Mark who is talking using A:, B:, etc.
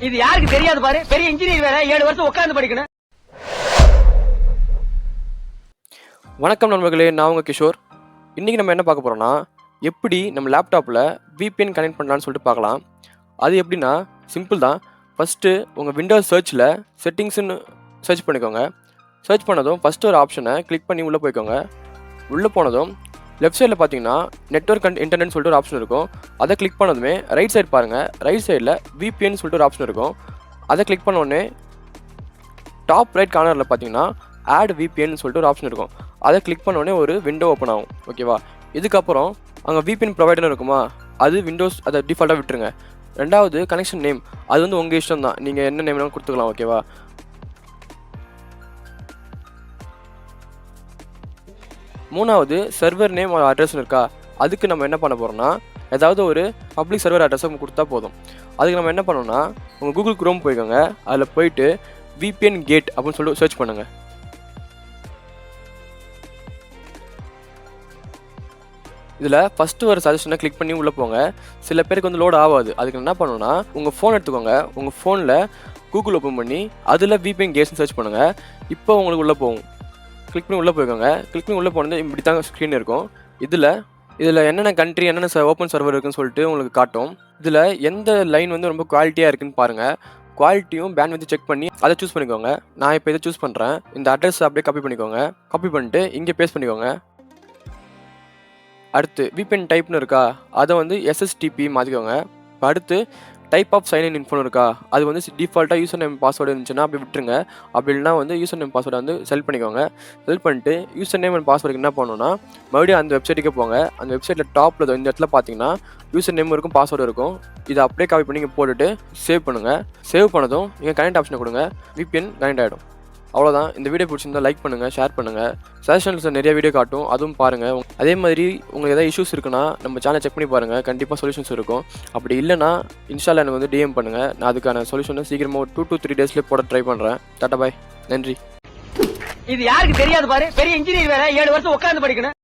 A: இது யாருக்கு தெரியாது பாரு. பெரிய இன்ஜினியர் வேற 7 வருஷம் உட்கார்ந்து படிக்கணும்.
B: வணக்கம் நண்பர்களே, நான் உங்கள் கிஷோர். இன்றைக்கி நம்ம என்ன பார்க்க போகிறோம்னா, எப்படி நம்ம லேப்டாப்பில் விபிஎன் கனெக்ட் பண்ணலான்னு சொல்லிட்டு பார்க்கலாம். அது எப்படின்னா சிம்பிள் தான். ஃபஸ்ட்டு உங்கள் விண்டோஸ் சர்ச்சில் செட்டிங்ஸ்னு சர்ச் பண்ணிக்கோங்க. சர்ச் பண்ணதும் ஃபஸ்ட்டு ஒரு ஆப்ஷனை கிளிக் பண்ணி உள்ளே போய்க்கோங்க. உள்ளே போனதும் லெஃப்ட் சைடில் பார்த்தீங்கன்னா நெட்வொர்க் அண்ட் இன்டர்நெட் சொல்லிட்டு ஒரு ஆப்ஷன் இருக்கும். அதை கிளிக் பண்ணதுமே ரைட் சைடு பாருங்கள். ரைட் சைடில் விபிஎன் சொல்லிட்டு ஒரு ஆப்ஷன் இருக்கும். அதை கிளிக் பண்ண உடனே டாப் ரைட் கார்னரில் பார்த்தீங்கன்னா ஆட் விபிஎன் சொல்லிட்டு ஒரு ஆப்ஷன் இருக்கும். அதை கிளிக் பண்ண உடனே ஒரு விண்டோ ஓப்பன் ஆகும். ஓகேவா? இதுக்கப்புறம் அங்கே விபிஎன் ப்ரொவைடர் இருக்குமா, அது விண்டோஸ் அதை டிஃபால்ட்டாக விட்டுருங்க. ரெண்டாவது கனெக்ஷன் நேம், அது வந்து உங்கள் இஷ்டம் தான், நீங்கள் என்ன நேம் வேணாலும் கொடுத்துக்கலாம். ஓகேவா? மூணாவது சர்வர் நேம் அட்ரஸ் இருக்கா, அதுக்கு நம்ம என்ன பண்ண போகிறோம்னா ஏதாவது ஒரு பப்ளிக் சர்வர் அட்ரஸை கொடுத்தா போதும். அதுக்கு நம்ம என்ன பண்ணோம்னா உங்கள் கூகுள் குரோம் போய்க்கோங்க. அதில் போயிட்டு விபிஎன் கேட் அப்படின்னு சொல்லிட்டு சர்ச் பண்ணுங்கள். இதில் ஃபஸ்ட்டு ஒரு சஜஷனை கிளிக் பண்ணி உள்ளே போங்க. சில பேருக்கு வந்து லோட் ஆகாது. அதுக்கு என்ன பண்ணணும்னா உங்கள் ஃபோன் எடுத்துக்கோங்க. உங்கள் ஃபோனில் கூகுள் ஓப்பன் பண்ணி அதில் விபிஎன் கேட்ஸ்னு சர்ச் பண்ணுங்கள். இப்போ உங்களுக்கு உள்ளே போகும். கிளிக் பண்ணி உள்ளே போய்க்கோங்க. கிளிக் பண்ணி உள்ளே போனது இப்படி தான் ஸ்க்ரீன் இருக்கும். இதில் என்னென்ன கண்ட்ரி என்னென்ன ஓப்பன் சர்வர் இருக்குன்னு சொல்லிட்டு உங்களுக்கு காட்டும். இதில் எந்த லைன் வந்து ரொம்ப குவாலிட்டியாக இருக்குன்னு பாருங்கள். குவாலிட்டியும் பேண்ட் வந்து செக் பண்ணி அதை சூஸ் பண்ணிக்கோங்க. நான் இப்போ இதை சூஸ் பண்ணுறேன். இந்த அட்ரஸ் அப்படியே காப்பி பண்ணிக்கோங்க. காப்பி பண்ணிட்டு இங்கே பேஸ்ட் பண்ணிக்கோங்க. அடுத்து விபிஎன் டைப்னு இருக்கா, அதை வந்து எஸ்எஸ்டிபி மாற்றிக்கோங்க. இப்போ அடுத்து டைப் ஆஃப் சைன் இன் இன்ஃபோன்னு இருக்கா, அது வந்து டிஃபால்ட்டாக யூசர் நேம் பாஸ்வேர்டு இருந்துச்சுன்னா அப்படி விட்டுருங்க. அப்படி இல்லைனா வந்து யூசர் நேம் பாஸ்வேர்டை வந்து செலக்ட் பண்ணிக்கோங்க. செலக்ட் பண்ணிட்டு யூசர் நேம் அண்ட் பாஸ்வேர்டுக்கு என்ன பண்ணணும்னா மறுபடியும் அந்த வெப்சைட்டுக்கே போங்க. அந்த வெப்சைட்டில் டாப்பில் இந்த இடத்துல பார்த்தீங்கன்னா யூசர் நேம் இருக்கும், பாஸ்வேர்டு இருக்கும். இதை அப்படியே காப்பி பண்ணி இங்கே போட்டுட்டு சேவ் பண்ணுங்கள். சேவ் பண்ணதும் இங்கே கனெக்ட் ஆப்ஷனை கொடுங்க. விபிஎன் கனெக்ட் ஆகிடும். அவ்வளோதான். இந்த வீடியோ பிடிச்சிருந்தா லைக் பண்ணுங்கள், ஷேர் பண்ணுங்கள். சஜஷன்ஸில் நிறைய வீடியோ காட்டும், அதுவும் பாருங்கள். அதே மாதிரி உங்களுக்கு எதாவது இஷ்யூஸ் இருக்குன்னா நம்ம சேனலை செக் பண்ணி பாருங்கள். கண்டிப்பாக சொல்யூஷன்ஸ் இருக்கும். அப்படி இல்லைனா இன்ஸ்டாவில் எனக்கு வந்து டிஎம் பண்ணுங்கள். நான் அதுக்கான சொல்யூஷனை சீக்கிரமாக ஒரு 2 to 3 டேஸ்லேயே போட ட்ரை பண்ணுறேன். டாடா பாய், நன்றி.
A: இது யாருக்கு தெரியாது பாரு. பெரிய இன்ஜினியர் வேற 7 வருஷம் உட்கார்ந்து படிக்கணும்.